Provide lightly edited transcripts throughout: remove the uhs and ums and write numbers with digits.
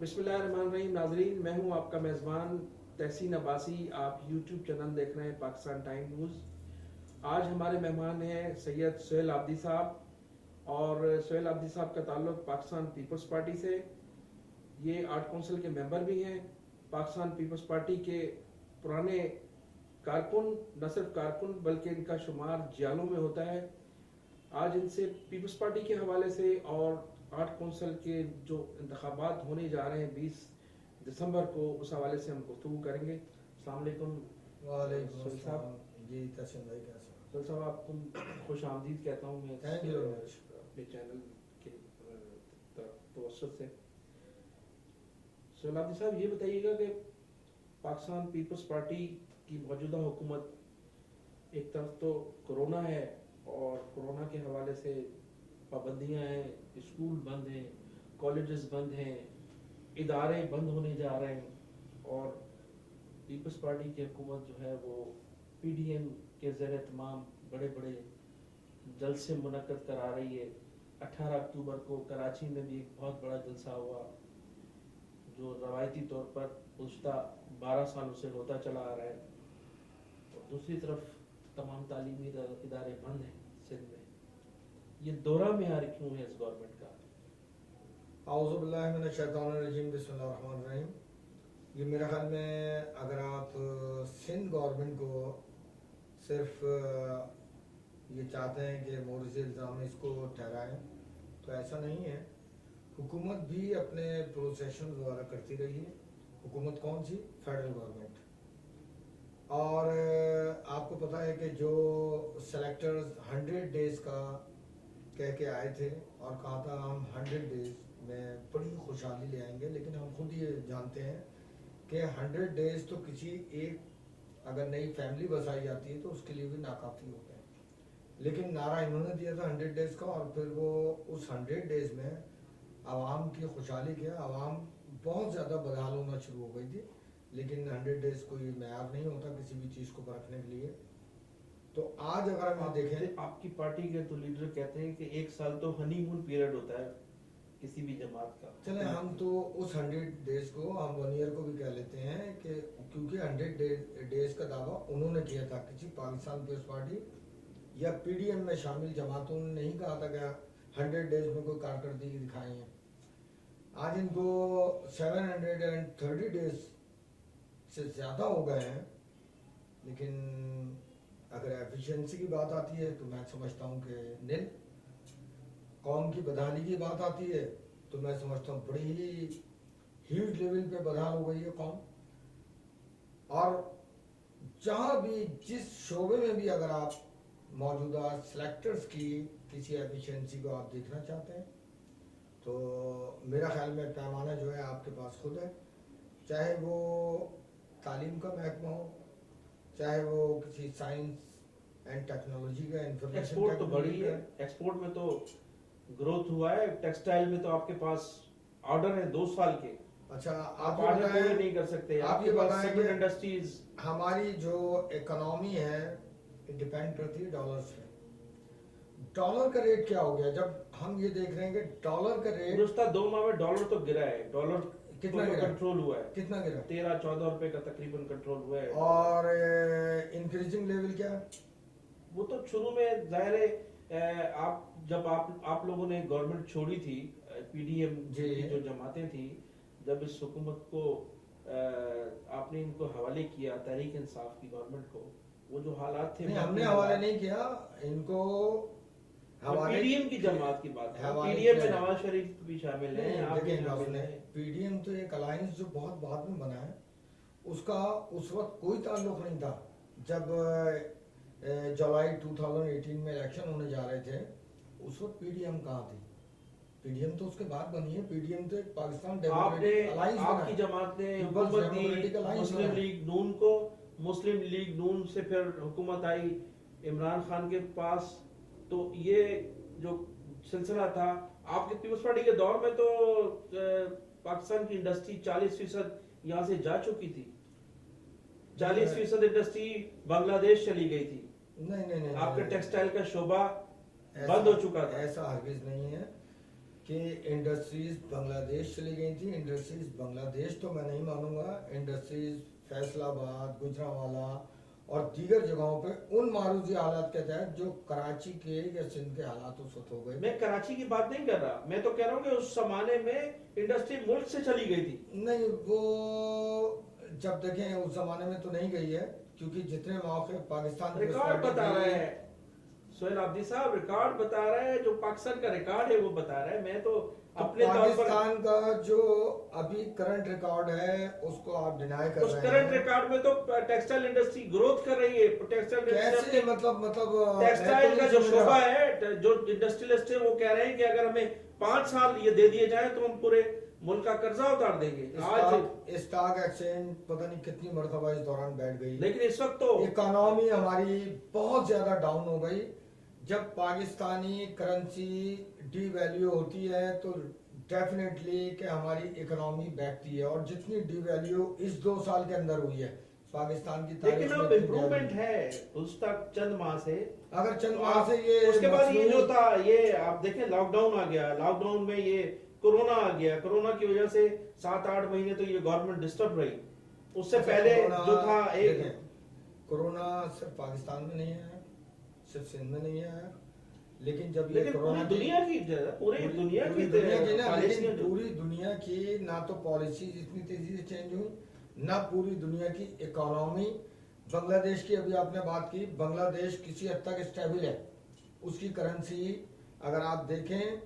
बिस्मिल्लाहिर्रहमानिर्रहीम। नाजरीन, मैं हूं आपका मेज़बान तहसीन अब्बासी। आप यूट्यूब चैनल देख रहे हैं पाकिस्तान टाइम न्यूज़। आज हमारे मेहमान हैं सैयद सुहेल आब्दी साहब, और सुहेल आब्दी साहब का ताल्लुक पाकिस्तान पीपल्स पार्टी से। ये आर्ट काउंसिल के मेंबर भी हैं। पाकिस्तान पीपल्स पार्टी के पुराने कारकुन, न सिर्फ कारकुन बल्कि इनका शुमार जियालों में होता है। आज इनसे पीपल्स पार्टी के हवाले से और आर्ट काउंसिल के जो इंतखाबात होने जा रहे हैं 20 दिसंबर को, उस हवाले से हम गुफ्तगू करेंगे। अस्सलाम वालेकुम सुहेल साहब। जी तहसीन भाई कैसे हैं? सुहेल साहब, आपको खुश आमदीद कहता हूँ मैं थैंक यू अपने चैनल के तवज्जुह से। सुहेल आब्दी साहब, ये बताइएगा कि पाकिस्तान पीपल्स पार्टी की मौजूदा हुकूमत, एक तरफ तो कोरोना है और कोरोना के हवाले से पाबंदियां हैं, स्कूल बंद हैं, कॉलेजेस बंद हैं, इदारे बंद होने जा रहे हैं, और पीपल्स पार्टी की हुकूमत जो है वो पीडीएम के ज़ेर तमाम बड़े बड़े जलसे मुनक्कद करा रही है। 18 अक्टूबर को कराची में भी एक बहुत बड़ा जलसा हुआ जो रवायती तौर पर गुज़श्ता 12 सालों से होता चला आ रहा है, और दूसरी तरफ तमाम तालीमी इदारे बंद हैं सिंध में। ये दोहरा मेयार क्यों है इस गवर्नमेंट का? आऊज़ु बिल्लाहि मिनश शैतानिर रजीम, बिस्मिल्लाहिर रहमानिर रहीम। ये मेरे ख्याल में अगर आप सिंध गवर्नमेंट को सिर्फ ये चाहते हैं कि मोर्ज इल्ज़ाम में इसको ठहराएं, तो ऐसा नहीं है। हुकूमत भी अपने प्रोसेशन वगैरह करती रही है। हुकूमत कौन सी? Federal government. और आपको पता है कि जो सेलेक्टर्स 100 डेज का कह के आए थे और कहा था हम 100 डेज में बड़ी खुशहाली ले आएंगे, लेकिन हम खुद ये जानते हैं कि 100 डेज तो किसी एक अगर नई फैमिली बसाई जाती है तो उसके लिए भी नाकाफ़ी होते हैं। लेकिन नारा इन्होंने दिया था 100 डेज का, और फिर वो उस 100 डेज में आवाम की खुशहाली के आवाम बहुत ज़्यादा बदहाल होना शुरू हो गई थी। लेकिन 100 डेज कोई मैयार नहीं होता किसी भी चीज़ को परखने के लिए। तो आज अगर हम देखें, आपकी पार्टी के तो लीडर कहते हैं कि 1 साल तो हनीमून पीरियड होता है किसी भी जमात का। चले हम तो उस 100 डेज को हम 1 ईयर को भी कह लेते हैं कि क्योंकि 100 डेज का दावा उन्होंने किया था। किसी पाकिस्तान पीपल्स पार्टी या पीडीएम में शामिल जमातों ने नहीं कहा था कि 100 डेज में कोई कारकर्दगी दिखाई है। आज इनको 730 डेज से ज़्यादा हो गए हैं, लेकिन अगर एफिशिएंसी की बात आती है तो मैं समझता हूँ कि निल। कौम की बदहाली की बात आती है तो मैं समझता हूँ बड़ी ही ह्यूज लेवल पे बदहाल हो गई है कौम। और जहाँ भी जिस शोबे में भी अगर आप मौजूदा सेलेक्टर्स की किसी एफिशिएंसी को आप देखना चाहते हैं तो मेरा ख्याल में पैमाना जो है आपके पास खुद है। चाहे वो तालीम का महकमा हो, चाहे वो किसी साइंस एंड टेक्नोलॉजी का, इंफॉर्मेशन एक्सपोर्ट तो बड़ी है, एक्सपोर्ट में तो ग्रोथ हुआ है। टेक्सटाइल में तो आपके पास ऑर्डर है 2 साल के। अच्छा, आप ऑर्डर पूरे नहीं कर सकते। आप ये बताएं कि इंडस्ट्रीज, हमारी जो इकोनॉमी है डिपेंड करती है डॉलर्स पे। डॉलर का रेट क्या हो गया? जब हम ये देख रहे हैं कि डॉलर का रेट गुज़श्ता 2 माह में डॉलर तो गिरा है। डॉलर कितना तो गिरा? कंट्रोल हुआ है। कितना गिरा? 13-14 रुपए का तकरीबन कंट्रोल हुआ है। और इंक्रीजिंग लेवल क्या है? वो तो शुरू में जाहिर है, आप लोगों ने गवर्नमेंट छोड़ी थी, पीडीएम की जो जमातें थी, जब इस हुकूमत को आपने इनको हवाले किया तहरीक इंसाफ की गवर्नमेंट को, वो जो हालात थे, नहीं, हमने हवाले नहीं किया इनको। पीडीएम की जमात की बात है। हवाले पीडीएम में किया है। नवाज शरीफ भी शामिल है, आप भी शामिल हैं। पीडीएम तो एक अलायंस जो बहुत बाद में बना है, उसका उस वक्त कोई ताल्लुक नहीं था। जब जुलाई 2018 में इलेक्शन होने जा रहे थे, उस वक्त पीडीएम कहाँ थी? पीडीएम तो उसके बाद बनी है। पीडीएम तो एक पाकिस्तान डेमोक्रेटिक अलायंस बना है। आपकी जमात ने पीपल्स हुकूमत दी डेमोक्रेटिक अलायंस मुस्लिम बना है। लीग नून को, मुस्लिम लीग नून से फिर हुकूमत आई इमरान खान के पास। तो ये जो सिलसिला था आपके पीपल्स पार्टी के दौर में, तो पाकिस्तान की इंडस्ट्री 40% यहाँ से जा चुकी थी। 40% इंडस्ट्री बांग्लादेश चली गई थी। नहीं, आपके टेक्सटाइल का शोबा बंद हो चुका था। ऐसा हरगिज नहीं है कि इंडस्ट्रीज बांग्लादेश चली गई थी। इंडस्ट्रीज बांग्लादेश तो मैं नहीं मानूंगा, इंडस्ट्रीज फैसलाबाद, गुजरांवाला और दीगर जगहों पे उन मारूजी हालात के तहत जो कराची के या सिंध के हालात उस वक्त हो गए। मैं कराची की बात नहीं कर रहा, मैं तो कह रहा हूँ कि उस जमाने में इंडस्ट्री मुल्क से चली गई थी। नहीं, वो जब देखें उस जमाने में तो नहीं गई है, क्योंकि जितने मौके पाकिस्तान People's रिकॉर्ड Party बता की- रहा है सोहेल आब्दी साहब, रिकॉर्ड बता रहा है, जो पाकिस्तान का रिकॉर्ड है वो बता रहा है। मैं तो तो अपने तौर पर पाकिस्तान का जो अभी करंट रिकॉर्ड है उसको आप डिनाई कर उस रहे करंट हैं। रिकॉर्ड में तो टेक्सटाइल इंडस्ट्री ग्रोथ कर रही है। टेक्सटाइल कैसे मतलब टेक्सटाइल का मैं जो तो नहीं शोबा समझ रहा। है, जो इंडस्ट्रियलिस्ट है वो कह रहे हैं कि अगर हमें 5 साल ये दे दिए जाए तो हम पूरे मुल्क का कर्जा उतार देंगे। आज स्टॉक एक्सचेंज पता नहीं कितनी मरतबा इस दौरान बैठ गई, लेकिन इस वक्त तो इकोनॉमी हमारी बहुत ज्यादा डाउन हो गई। जब पाकिस्तानी करेंसी डी वैल्यू होती है तो डेफिनेटली कि हमारी इकोनॉमी बैठती है, और जितनी डी वैल्यू इस 2 साल के अंदर हुई है पाकिस्तान की तारीख लेकिन में अब इतनी इम्प्रूवमेंट value- है उस तक चंद माह से। अगर चंद तो माह आप- से ये उसके बाद ये जो मसनूई- था, ये आप देखें लॉकडाउन आ गया, लॉकडाउन में ये कोरोना आ गया, कोरोना की वजह से 7-8 महीने तो ये गवर्नमेंट डिस्टर्ब रही। उससे अच्छा, पहले कोरोना- जो था एक देखें, कोरोना सिर्फ पाकिस्तान में नहीं आया, सिर्फ सिंध में नहीं आया, लेकिन जब ये लेकिन कोरोना पूरी दुनिया की पूरी दुनिया की ना, पॉलिसियां लेकिन जो- पूरी दुनिया की ना तो पॉलिसी इतनी तेजी से चेंज हुई, ना पूरी दुनिया की इकोनॉमी। बांग्लादेश की अभी आपने बात की, बांग्लादेश किसी हद तक स्टेबल है, उसकी करेंसी अगर आप देखें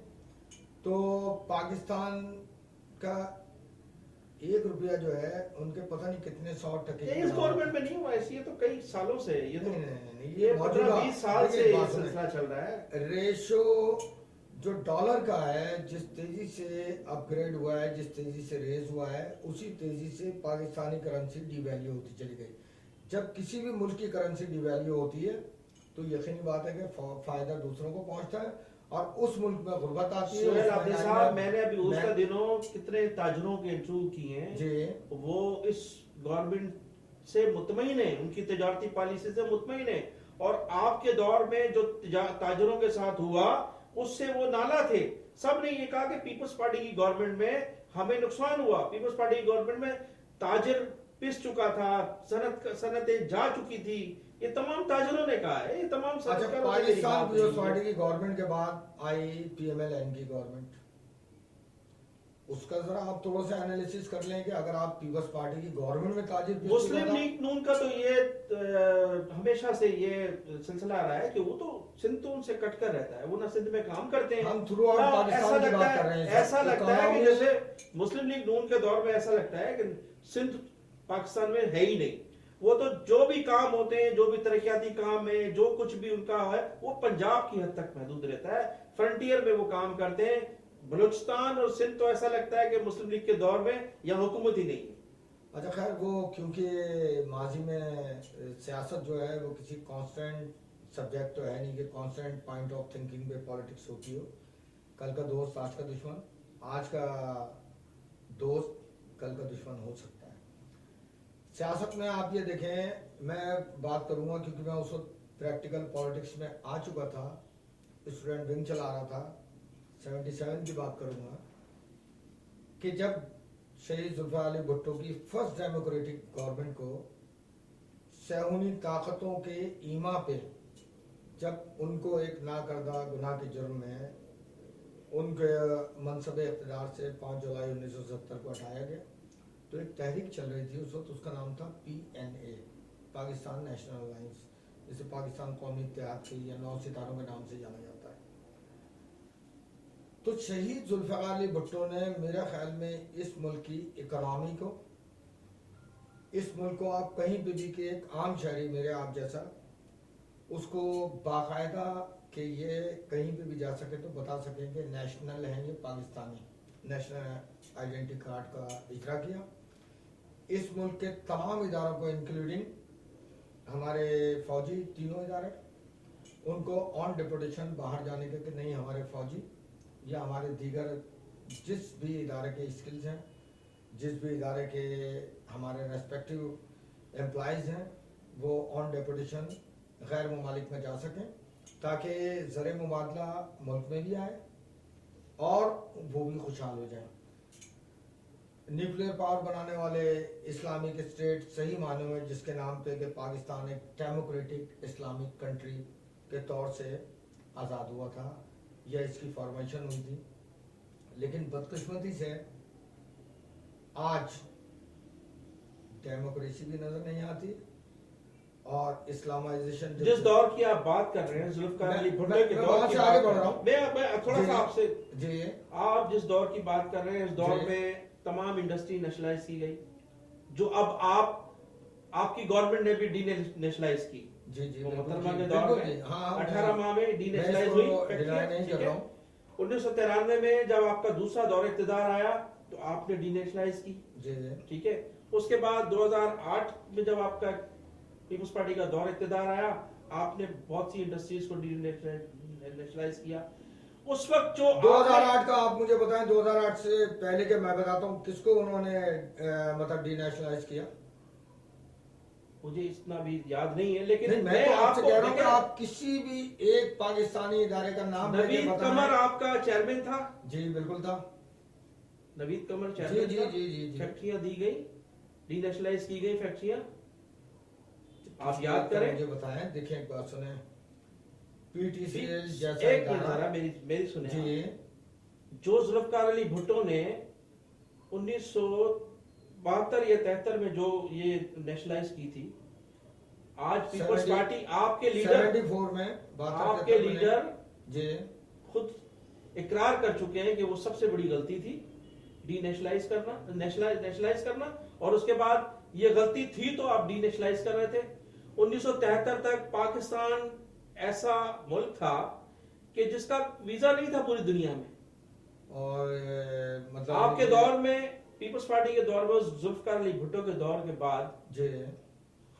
तो पाकिस्तान का 1 रुपया जो है उनके पता नहीं कितने 100% ये इस गवर्नमेंट में नहीं हुआ, ऐसी ये तो कई सालों से, ये तो नहीं, ये मौजूदा- 15-20 साल देखिए, से ये बात सुनें। सिलसिला चल रहा है। रेशो जो डॉलर का है, जिस तेजी से अपग्रेड हुआ है, जिस तेजी से रेज हुआ है, उसी तेजी से पाकिस्तानी करेंसी डिवैल्यू होती चली गई। जब किसी भी मुल्क की करेंसी डिवैल्यू होती है तो यकीनी बात है कि फायदा दूसरों को पहुंचता है और उस मुल्क में गुर्बत आती है। सोहेल उस आब्दी महंगाई साहब, में- मैंने अभी उसका मैं- दिनों कितने ताजरों के इंटरव्यू किए हैं, जी वो इस गवर्नमेंट से मुतमईन है, उनकी तजारती पॉलिसी से मुतमईन है। और आपके दौर में जो ताजरों के साथ हुआ उससे वो नाला थे। सब ने ये कहा कि पीपल्स पार्टी की गवर्नमेंट में हमें नुकसान हुआ, पीपल्स पार्टी की गवर्नमेंट में ताजर पिस चुका था, सनतें जा चुकी थी। ये तमाम ताजरों ने कहा है, ये तमाम अच्छा, सनतकारों ने मेरी पाकिस्तान बात पीपल्स नहीं पार्टी की। की गवर्नमेंट के बाद आई PMLN की गवर्नमेंट, उसका जरा आप थोड़ा सा एनालिसिस कर लें कि अगर आप पीपल्स पार्टी की गवर्नमेंट में ताजिर पिस मुस्लिम चुका था- लीग नून का तो ये हमेशा से ये सिलसिला रहा है कि वो तो सिंध तो उनसे कट कर रहता है, वो ना सिंध में काम करते हैं। हम थ्रू आउट हाँ, पाकिस्तान की बात कर रहे हैं। ऐसा लगता है कि इकोनॉमी- जैसे मुस्लिम लीग नून के दौर में ऐसा लगता है कि सिंध पाकिस्तान में है ही नहीं। वो तो जो भी काम होते हैं, जो भी तरक्याती काम है, जो कुछ भी उनका है, वो पंजाब की हद तक महदूद रहता है, फ्रंटियर में वो काम करते हैं। बलूचिस्तान और सिंध तो ऐसा लगता है कि मुस्लिम लीग के दौर में यहाँ हुकूमत ही नहीं है। अच्छा, खैर वो क्योंकि माजी में सियासत जो है वो किसी कांस्टेंट सब्जेक्ट तो है नहीं कि कांस्टेंट पॉइंट ऑफ थिंकिंग पे पॉलिटिक्स होती हो। कल का दोस्त आज का दुश्मन, आज का दोस्त कल का दुश्मन हो सकता है। सियासत में आप ये देखें, मैं बात करूंगा क्योंकि मैं उस वक्त प्रैक्टिकल पॉलिटिक्स में आ चुका था, स्टूडेंट विंग चला रहा था, 77 की बात करूंगा कि जब शहीद जुल्फिकार अली भुट्टो की फर्स्ट डेमोक्रेटिक गवर्नमेंट को सहूनी ताकतों के ईमा पे जब उनको एक नाकर्दा गुनाह के जुर्म में उनके मनसब इक़्तिदार से 5 जुलाई 1970 को हटाया गया, तो एक तहरीक चल रही थी उस वक्त, उसका नाम था PNA, पाकिस्तान नेशनल अलायंस, जिसे पाकिस्तान कौमी इत्तेहाद के या 9 सितारों के नाम से जाना जाता है। तो शहीद जुल्फिकार अली भुट्टो ने मेरे ख्याल में इस मुल्क की इकोनॉमी को, इस मुल्क को आप कहीं पे भी कि एक आम शहरी मेरे आप जैसा उसको बाकायदा कि ये कहीं पे भी जा सके तो बता सकें कि नेशनल है, ये पाकिस्तानी नेशनल आइडेंटिटी कार्ड का इजरा किया। इस मुल्क के तमाम इदारों को इंक्लूडिंग हमारे फौजी तीनों इदारे, उनको ऑन डिपुटेशन बाहर जाने के कि नहीं, हमारे फौजी या हमारे दीगर जिस भी इदारे के स्किल्स हैं, जिस भी इदारे के हमारे रेस्पेक्टिव एम्प्लॉयज़ हैं, वो ऑन डिपुटेशन गैर ममालिक में जा सकें ताकि ज़र मुबादला मुल्क में भी आए और वो भी खुशहाल हो जाएं। न्यूक्लियर पावर बनाने वाले इस्लामिक स्टेट सही मानों में जिसके नाम पे कि पाकिस्तान एक डेमोक्रेटिक इस्लामिक कंट्री के तौर से आज़ाद हुआ था, यह इसकी फॉर्मेशन हुई थी, लेकिन बदकिस्मती से आज डेमोक्रेसी भी नजर नहीं आती और इस्लामाइजेशन जिस दौर की आप बात कर रहे हैं जुल्फकार अली भुट्टो के दौर की आगे बात बढ़ कर रहा रहा हूँ। हूं। मैं थोड़ा सा आपसे, जी आप जिस दौर की बात कर रहे हैं इस दौर जी। में तमाम इंडस्ट्री नेशनलाइज की गई, जो अब आपकी गवर्नमेंट ने भी डी नेशनलाइज की। जी जी वो बिल्कुल मुहतरमा जी, के दौर बिल्कुल में जी, हाँ 18 माह में डी मैं नेशनलाइज इसको हुई डिनाई नहीं कर रहा हूँ। 1993 में जब आपका दूसरा दौर इक़्तिदार आया तो आपने डी नेशनलाइज की, जी जी ठीक है। उसके बाद 2008 में जब आपका पीपल्स पार्टी का दौर इक़्तिदार आया, आपने बहुत सी इंडस्ट्रीज को डी नेशनलाइज किया। उस वक्त जो 2008 का आप मुझे बताएं, 2008 से पहले के मैं बताता हूँ किसको उन्होंने मतलब डीनेशनलाइज किया। मुझे इतना भी याद नहीं है, लेकिन नहीं, मैं तो आपसे कह रहा हूँ कि देखिए, आप किसी भी एक पाकिस्तानी इदारे का नाम लेके नवीद बताएं। कमर आपका चेयरमैन था। जी बिल्कुल था। नवीद कमर जी चेयरमैन जी था। जी जी जी फैक्ट्रियां दी गई, डी नेशनलाइज की गई फैक्ट्रियां, आप याद करें। मुझे बताएं, देखिए एक बात सुने, पीटीसीएल जैसा एक मिनट इदारा जरा मेरी सुने जी आप। जो जुल्फकार अली भुट्टो ने 1972 या 73 में जो ये नेशनलाइज की थी, आज पीपल्स पार्टी आपके लीडर 74 में आपके लीडर जी खुद इकरार कर चुके हैं कि वो सबसे बड़ी गलती थी डी नेशनलाइज करना, नेशनलाइज करना, और उसके बाद ये गलती थी तो आप डी नेशनलाइज कर रहे थे। 1973 तक पाकिस्तान ऐसा मुल्क था कि जिसका वीजा नहीं था पूरी दुनिया में। और मतलब आपके दौर में, पीपल्स पार्टी के दौर में, जुल्फकार अली भुट्टो के दौर के बाद जी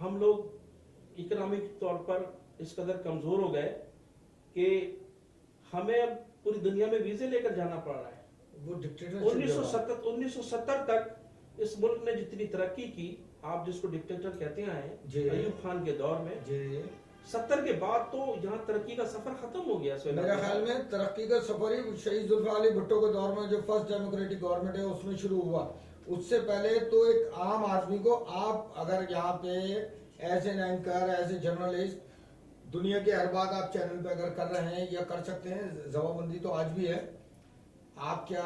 हम लोग इकोनॉमिक तौर पर इस कदर कमजोर हो गए कि हमें अब पूरी दुनिया में वीजे लेकर जाना पड़ रहा है। वो डिक्टेटरशिप 1970 तक इस मुल्क ने जितनी तरक्की की, आप जिसको डिक्टेटर कहते जी। हैं अयूब खान के दौर में, जी 70 के बाद तो यहाँ तरक्की का सफर खत्म हो गया। मेरे ख्याल में तरक्की का सफर ही शहीद जुल्फिकार अली भुट्टो के दौर में जो फर्स्ट डेमोक्रेटिक गवर्नमेंट है उसमें शुरू हुआ। उससे पहले तो एक आम आदमी को, आप अगर यहाँ पे as an anchor, as a journalist, दुनिया के हर बात आप चैनल पे अगर कर रहे हैं या कर सकते हैं, जवाबंदी तो आज भी है। आप क्या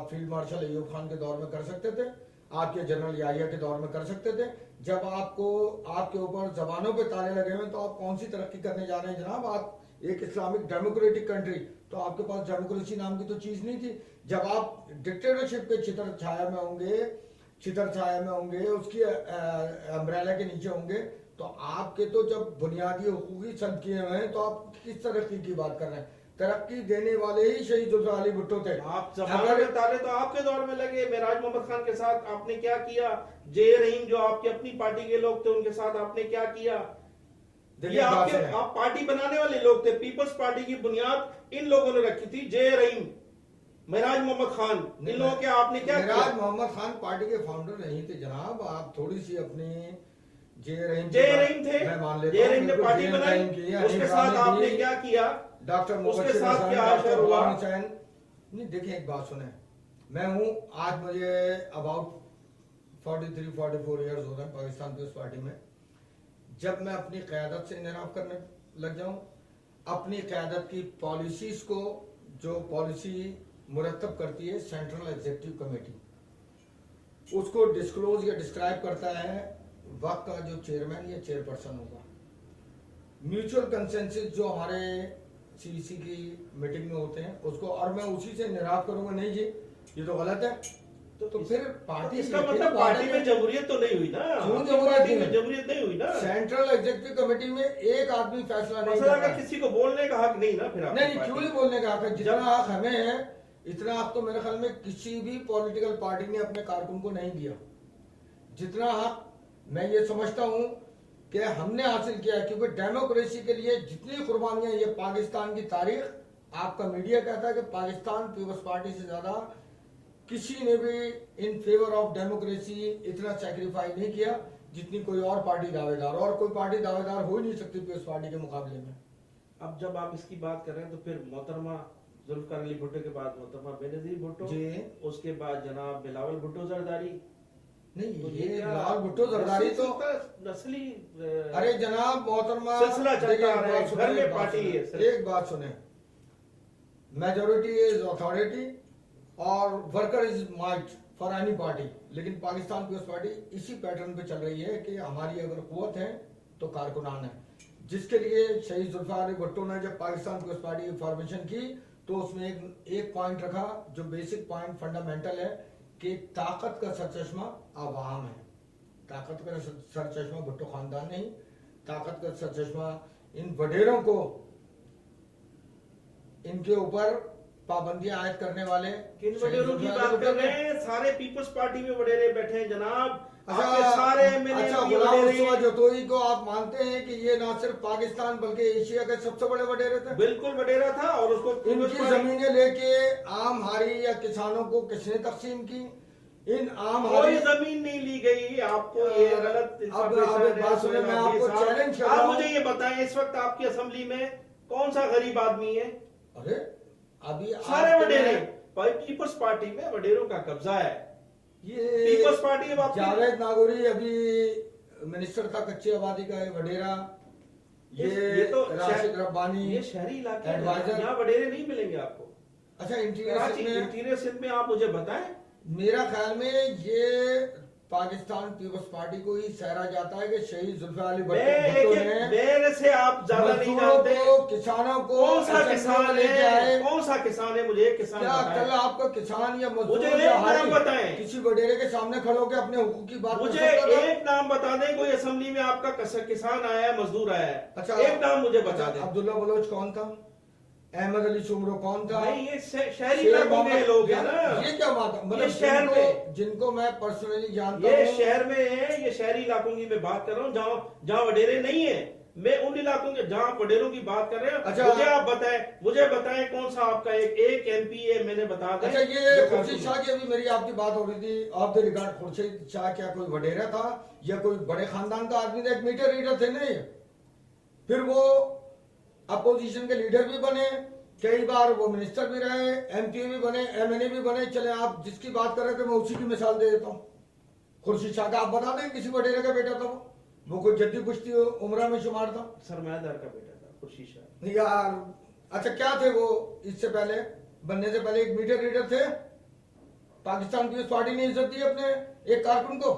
फील्ड मार्शल अयूब खान के दौर में कर सकते थे? आप क्या जनरल याहिया के दौर में कर सकते थे? जब आपको आपके ऊपर जबानों पे ताले लगे हुए तो आप कौन सी तरक्की करने जा रहे हैं जनाब? आप एक इस्लामिक डेमोक्रेटिक कंट्री, तो आपके पास डेमोक्रेसी नाम की तो चीज नहीं थी। जब आप डिक्टेटरशिप के छितर छाया में होंगे, उसकी अम्ब्रेला के नीचे होंगे, तो आपके तो जब बुनियादी हुकूक ही छंद किए हुए हैं तो आप किस तरक्की की बात कर रहे हैं? तरक्की देने वाले ही शहीद जुल्फिकार अली भुट्टो थे। आप जमाने में ताले तो आपके दौर में लगे। मेराज मोहम्मद खान के साथ आपने क्या किया? जे रहीम जो आपकी अपनी पार्टी के लोग थे, उनके साथ आपने क्या किया? ये आप पार्टी बनाने वाले लोग थे। पीपल्स पार्टी की बुनियाद इन लोगों ने रखी थी, जे रहीम, मेराज मोहम्मद खान, इन लोगों के आपने क्या किया? मेराज मोहम्मद खान पार्टी के फाउंडर नहीं थे जनाब। आप थोड़ी सी अपनी जे रहीम थे, मैं मान लेता जे रहीम ने पार्टी बनाई, उसके साथ आपने क्या किया? डॉक्टर उसके साथ क्या असर हुआ? नहीं, देखिए एक बात सुने, मैं हूँ, आज मुझे अबाउट 43-44 इयर्स हो रहे हैं पाकिस्तान पीपल्स पार्टी में। जब मैं अपनी क़यादत से इनराफ करने लग जाऊं, अपनी क़यादत की पॉलिसीज को, जो पॉलिसी मुरतब करती है सेंट्रल एग्जीक्यूटिव कमेटी, उसको डिस्क्लोज या डिस्क्राइब करता है वक्त का जो चेयरमैन या चेयरपर्सन होगा। म्यूचुअल कंसेंसस जो हमारे सीसी की मीटिंग में होते हैं उसको, और मैं उसी से निराफ करूंगा नहीं जी ये तो गलत है, तो फिर पार्टी, इसका मतलब पार्टी में जमहूरियत तो नहीं हुई ना? क्यों जमहूरियत नहीं हुई ना? सेंट्रल एग्जीक्यूटिव कमेटी में एक आदमी फैसला नहीं कर रहा है। किसी को बोलने का हक नहीं ना? फिर नहीं, क्यों नहीं बोलने का हक है? जितना हक हमें है इतना हक तो मेरे ख्याल में किसी भी पॉलिटिकल पार्टी ने अपने कारकुन को नहीं दिया। जितना हक मैं ये समझता हूं कि हमने हासिल किया है, क्योंकि डेमोक्रेसी के लिए जितनी कुर्बानियां, ये पाकिस्तान की तारीख, आपका मीडिया कहता है कि पाकिस्तान पीपल्स पार्टी से ज्यादा किसी ने भी इन फेवर ऑफ डेमोक्रेसी इतना सैक्रिफाइस नहीं किया जितनी कोई और पार्टी दावेदार, और कोई पार्टी दावेदार हो ही नहीं सकती पीपल्स पार्टी के मुकाबले में। अब जब आप इसकी बात कर रहे हैं तो फिर मोहतरमा जुल्फकार अली भुट्टो के बाद मोहतरमा बेनजीर भुट्टो, जी उसके बाद जनाब बिलावल भुट्टो जरदारी। नहीं, तो ये क्या बिलावल भुट्टो जरदारी तो नस्ली अरे जनाब मोहतरमा, सिलसिला चलता देखिए, आ रहा है, एक बात सुने, घर में एक बात पार्टी है, सुने, एक बात सुने, मेजोरिटी इज अथॉरिटी और worker is might for any party. लेकिन पाकिस्तान पीपल्स पार्टी इसी पैटर्न पे चल रही है कि हमारी अगर कुव्वत है तो कारकुनान है, जिसके लिए शहीद जुल्फिकार अली भुट्टो ने जब पाकिस्तान पीपल्स पार्टी की फॉर्मेशन की तो उसमें एक पॉइंट रखा जो बेसिक पॉइंट फंडामेंटल है कि ताकत का सरचश्मा आवाम है। ताकत का सरचश्मा भुट्टो खानदान नहीं, ताकत का सरचश्मा इन वडेरों को, इनके ऊपर पाबंदियां आयद करने वाले। किन वडेरों की बात कर रहे हैं? सारे पीपल्स पार्टी में वडेरे बैठे हैं जनाब। अच्छा, आपके सारे एमएलए अच्छा, ये गुलाम वडेरे मुस्तफा हैं। जतोई को आप मानते हैं कि ये ना सिर्फ पाकिस्तान बल्कि एशिया के सबसे बड़े वडेरे थे? बिल्कुल वडेरा था और उसको पीपल्स इनकी पार्टी- जमीनें लेके आम हारी या किसानों को किसने तकसीम की? इन आम कोई हारी जमीन नहीं ली गई। आपको ये गलत अब एक बात सुने, मैं आपको चैलेंज कर रहा आप हूं। मुझे ये बताएं, इस वक्त आपकी असेंबली में कौन सा गरीब आदमी है? अरे अभी सारे आपके वडेरे। में पीपल्स पार्टी में वडेरों का कब्जा है। ये पीपल्स पार्टी अब आपकी- जावेद नागौरी अभी मिनिस्टर था कच्ची आबादी का, ये वडेरा। ये तो राशिद रब्बानी, ये शहरी इलाके हैं, एडवाइजर। यहाँ वडेरे नहीं मिलेंगे आपको। अच्छा, इंटीरियर कराची में इंटीरियर सिंध में आप मुझे बताएं। मेरा ख्याल में ये पाकिस्तान पीपल्स पार्टी को ही सहरा जाता है कि शहीद जुल्फिकार अली भुट्टो ने मेरे से आप ज्यादा नहीं मजदूरों जानते। को, किसानों को कौन सा असेंबली किसान में लेके आए। है? कौन सा किसान है? मुझे एक किसान क्या बताएं। कल आपका किसान या मजदूर मुझे या एक नाम हारी बताएं। किसी वडेरे के सामने खड़े होकर अपने हुकूक की बात कर मुझे सकता था? एक नाम बता दें, कोई असेंबली में आपका किसान आया है, मजदूर आया है? अच्छा, एक नाम मुझे बता दें। अब्दुल्ला बलोच कौन था? अहमद अली सुमरो कौन था? नहीं, ये शहरी शेख इलाकों के मोहम्मद- लोग हैं ना। ये क्या बात है? ये मतलब शहर में- जिनको मैं पर्सनली जानता ये हूँ। शहर में है, ये शहरी इलाकों की मैं बात कर रहा हूँ जहाँ वडेरे नहीं है। मैं उन इलाकों के जहाँ वडेरों की बात कर रहे हैं। अच्छा, मुझे बताएं कौन सा आपका एक एमपी है, मैंने बता दें। अच्छा, ये खुर्शीद शाह की अभी मेरी आपकी बात हो रही थी, of the record Khurshid Shah क्या कोई वडेरा था या कोई बड़े खानदान का आदमी था? एक मीटर रीडर थे नहीं? फिर वो अपोजिशन के लीडर भी बने, कई बार वो मिनिस्टर भी रहे, एमपी भी बने, एमएनए भी बने। चले, आप जिसकी बात कर रहे थे मैं उसी की मिसाल दे देता हूँ। खुर्शीद शाह का आप बता दें किसी वडेरे का बेटा था वो कोई जद्दी पुश्ती उम्र में शुमार था? सरमायादार का बेटा था खुर्शीद शाह। यार अच्छा, क्या थे वो इससे पहले बनने से पहले? एक मीटर रीडर थे। पाकिस्तान पीपल्स पार्टी ने इज्जत दी अपने एक कारकुन को।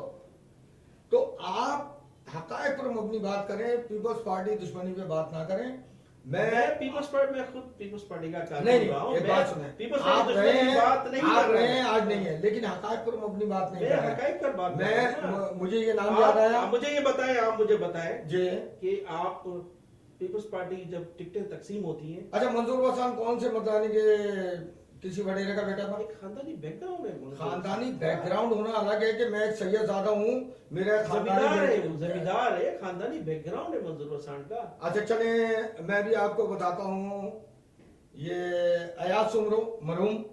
तो आप हकायक पर अपनी बात करें, पीपल्स पार्टी दुश्मनी पे बात ना करें। मैं पीपल्स पार्टी में खुद पीपल्स पार्टी का कारकुन नहीं, रहा हूं। एक बात सुने, पीपल्स आप पार्टी रहे दुश्मनी की हैं, बात नहीं आप कर रहे रहे हैं, हैं। आज नहीं है, लेकिन हकायक पर अपनी बात नहीं मैं कर रहे हैं। हकायक पर बात कर रहा हूं ना। मुझे ये नाम याद आया। मुझे ये बताएं, आप मुझे बताएं जी, कि आप पीपल्स पार्टी की जब टिकटें तकसीम होती हैं, अच्छा, मंजूर वसान कौन से मतलब के किसी वडेरे का बेटा था? एक खानदानी बैकग्राउंड है। खानदानी बैकग्राउंड होना अलग है कि मैं एक सैयदजादा हूँ, मेरा जमींदार है, खानदानी जमींदार है, खानदानी बैकग्राउंड है मंजूर वसान का। अच्छा, चले मैं भी आपको बताता हूँ, ये अयाज सुमरो मरहूम,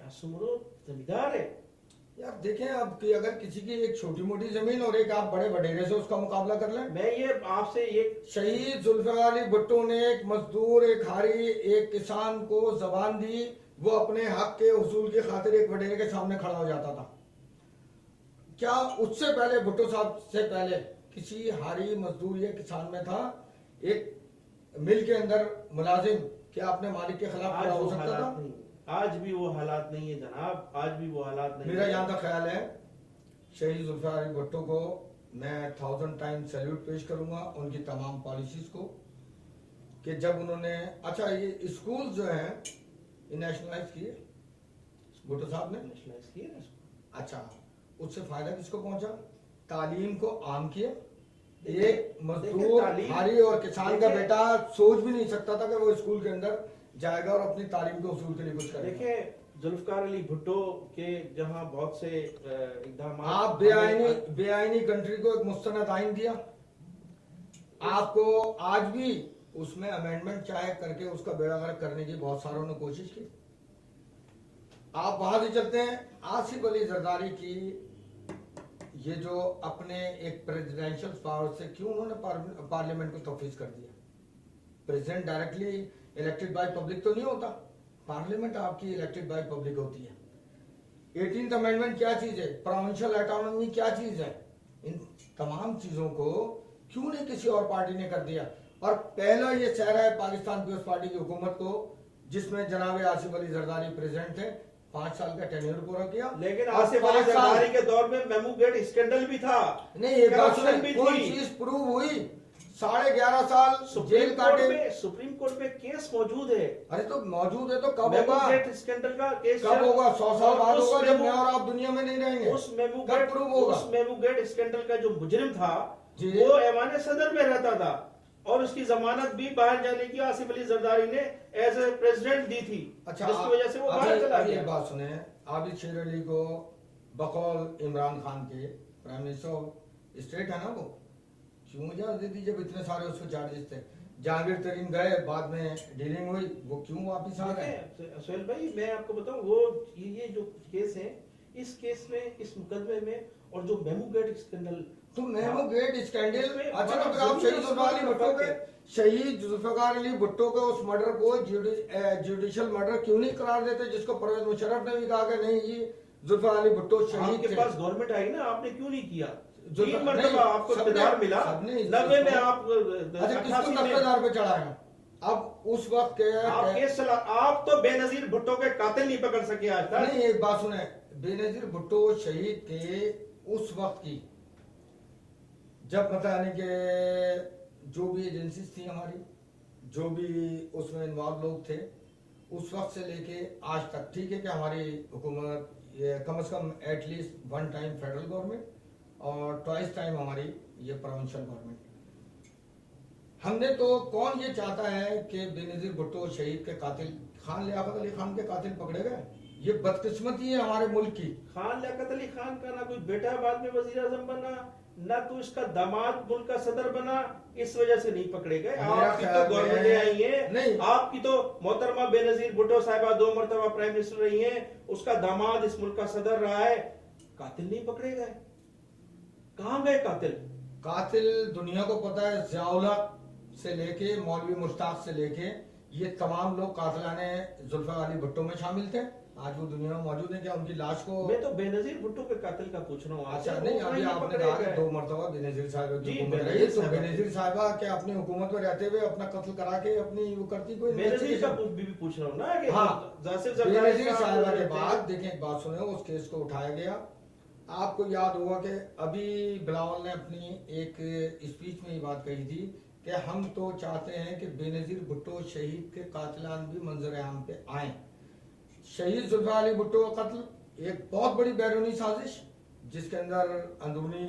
सुमरो जमींदार है। यार देखें अब कि अगर किसी की एक छोटी मोटी जमीन और एक आप बड़े वडेरे से उसका मुकाबला कर लें। मैं ये आपसे एक शहीद जुल्फिकार अली भुट्टो ने एक मजदूर, एक हारी, एक किसान को जबान दी, वो अपने हक के उसूल की खातिर एक वडेरे के सामने खड़ा हो जाता था। क्या उससे पहले, भुट्टो साहब से पहले, किसी हारी मजदूर या किसान में था एक मिल के अंदर मुलाजिम, क्या अपने मालिक के खिलाफ खड़ा आज हो वो सकता हालात था? नहीं, आज भी वो हालात नहीं है जनाब, आज भी वो हालात नहीं मेरा है। यहाँ तक ख्याल है शहीद जुल्फिकार अली भुट्टो को मैं 1000 टाइम सैल्यूट पेश करूंगा उनकी तमाम पॉलिसीज को, कि जब उन्होंने, अच्छा ये स्कूल जो है ये नेशनलाइज किए भुट्टो साहब ने। नेशनलाइज किए ना इसको। अच्छा, उससे फायदा किसको पहुंचा? तालीम को आम किया। एक मजदूर, तालीम- हारी और किसान का देखिए- बेटा सोच भी नहीं सकता था कि वो स्कूल के अंदर जाएगा और अपनी तालीम के उसूल के लिए कुछ करेगा। देखिए, जुल्फकार अली भुट्टो के जहां बहुत से इकदाम आप बेआईनी कंट्री को एक मुस्तनद आइन दिया, आपको आज भी उसमें अमेंडमेंट चाहे करके उसका बेड़ा गर्क करने की बहुत सारों ने कोशिश की। आप वहां से चलते हैं, आसिफ अली जरदारी की ये जो अपने एक प्रेसिडेंशियल पावर से क्यों उन्होंने पार्लियामेंट को तफवीज कर दिया? President directly elected by public तो नहीं होता, पार्लियामेंट आपकी इलेक्टेड बाय पब्लिक होती है। 18th अमेंडमेंट क्या चीज है, प्रोविंशियल ऑटोनॉमी क्या चीज है, इन तमाम चीजों को क्यों नहीं किसी और पार्टी ने कर दिया। और पहला ये चेहरा है पाकिस्तान पीपल्स पार्टी की हुकूमत को, जिसमें जनाब आसिफ अली जरदारी प्रेसिडेंट थे, 5 साल का टेन्योर पूरा किया। लेकिन और आसिफ अली 5 साल जरदारी के दौर में मेमू गेट स्कैंडल भी था, नहीं, एक बात करप्शन सुनिए, भी कोई थी। चीज प्रूव हुई, 11.5 साल जेल काटे। सुप्रीम कोर्ट में केस मौजूद है। अरे तो मौजूद है तो कब मेमू होगा, गेट स्कैंडल का केस कब होगा? 100 साल बाद उस होगा, जब मेमू- मैं और आप दुनिया में नहीं रहेंगे। उस मेमू कब गेट प्रूव होगा? उस मेमू गेट स्कैंडल का जो मुजरिम था जी। वो ऐवान सदर में रहता था और उसकी जमानत भी बाहर जाने की आसिफ अली जरदारी ने एज ए प्रेसिडेंट दी थी, अच्छा, जिसकी वजह से वो बाहर चला अभी गया। एक बात सुने, आबिद शेर अली को बकौल इमरान खान के प्राइम मिनिस्टर ऑफ स्टेट है ना, वो क्यों इजाजत दे दी जब इतने सारे उसको चार्जेस थे? जहांगीर तरीन गए, बाद में डीलिंग हुई, वो क्यों वापिस आ गए? देखिए, सोहेल भाई मैं आपको बताऊं, वो ये जो केस है, इस केस में, इस मुकदमे में, और जो मेमू गेट स्कैंडल, तो मेमो गेट स्कैंडल, इसमें अच्छा तो बड़ा फिर आप जमीन शहीद जुल्फिकार अली भुट्टो के, है। शहीद जुल्फिकार अली भुट्टो के उस मर्डर को जुडिशियल मर्डर क्यों नहीं करार देते, जिसको परवेज मुशर्रफ ने भी कहा कि नहीं जी जुल्फिकार अली भुट्टो शहीद आपके थे। पास गवर्नमेंट आई ना, आपने क्यों नहीं किया? जो 3 नहीं, मरतबा आपको सबने- इक़्तिदार मिला, सबने इस 90 में चीज़ को- आप अच्छा, किसको 88 में तख्तेदार पे चढ़ाया? अब उस वक्त आप केस चला, आप तो बेनजीर भुट्टो के कातिल नहीं पकड़ सके आज तक। नहीं, एक बात सुने, बेनजीर भुट्टो शहीद के उस वक्त की, जब पता यानी कि जो भी एजेंसीज थी हमारी, जो भी उसमें इन्वॉल्व लोग थे, उस वक्त से लेके आज तक, ठीक है कि हमारी हुकूमत ये कम से कम एटलीस्ट 1 टाइम फेडरल गवर्नमेंट और ट्वाइस टाइम हमारी ये प्रोविंशियल गवर्नमेंट, हमने तो कौन ये चाहता है कि बेनजीर भुट्टो शहीद के कातिल खान लियाकत अली खान के कातिल पकड़े गए? ये बदकिस्मती है हमारे मुल्क की। खान लियाकत अली खान का ना कोई बेटा बाद में वजीर आजम बना, ना तो इसका दामाद मुल्क का सदर बना, इस वजह से नहीं पकड़े गए। मेरा आपकी तो ख्याल गवर्नमेंट में- आई है, नहीं। आपकी तो मोहतरमा बेनजीर भुट्टो साहिबा 2 मरतबा प्राइम मिनिस्टर रही हैं, उसका दामाद इस मुल्क का सदर रहा है, कातिल नहीं पकड़े गए। कहां गए कातिल? कातिल दुनिया को पता है, ज़ियाउल से लेके मौलवी मुश्ताक से लेके ये तमाम लोग कातिलाने जुल्फिकार अली भुट्टो में शामिल थे। आज वो दुनिया में मौजूद है, क्या उनकी लाश को? मैं तो बेनजीर भुट्टो के कातिल का पूछ रहा हूँ आपसे। अच्छा नहीं, वो अभी कहीं आपने पकड़े कहा कि गए। 2 मरतबा बेनजीर साहिबा की जी, हुकूमत बेनजीर रही, तो साहिबा। बेनजीर साहिबा के अपनी हुकूमत में रहते हुए अपना कत्ल करा के अपनी वो करती कोई बेनजीर का investigation? भी पूछ रहा हूँ ना कि हाँ, जासिर जरदारी बेनजीर साहब साहिबा के थे। बाद देखें, एक बात सुने, उस केस को उठाया गया। आपको याद होगा कि अभी बिलावल ने अपनी एक स्पीच में ये बात कही थी कि हम तो चाहते हैं कि बेनजीर भुट्टो शहीद के कातिलान भी मंजर आम पे आए। शहीद जुल्फिकार अली भुट्टो का कत्ल एक बहुत बड़ी बैरूनी साजिश, जिसके अंदर अंदरूनी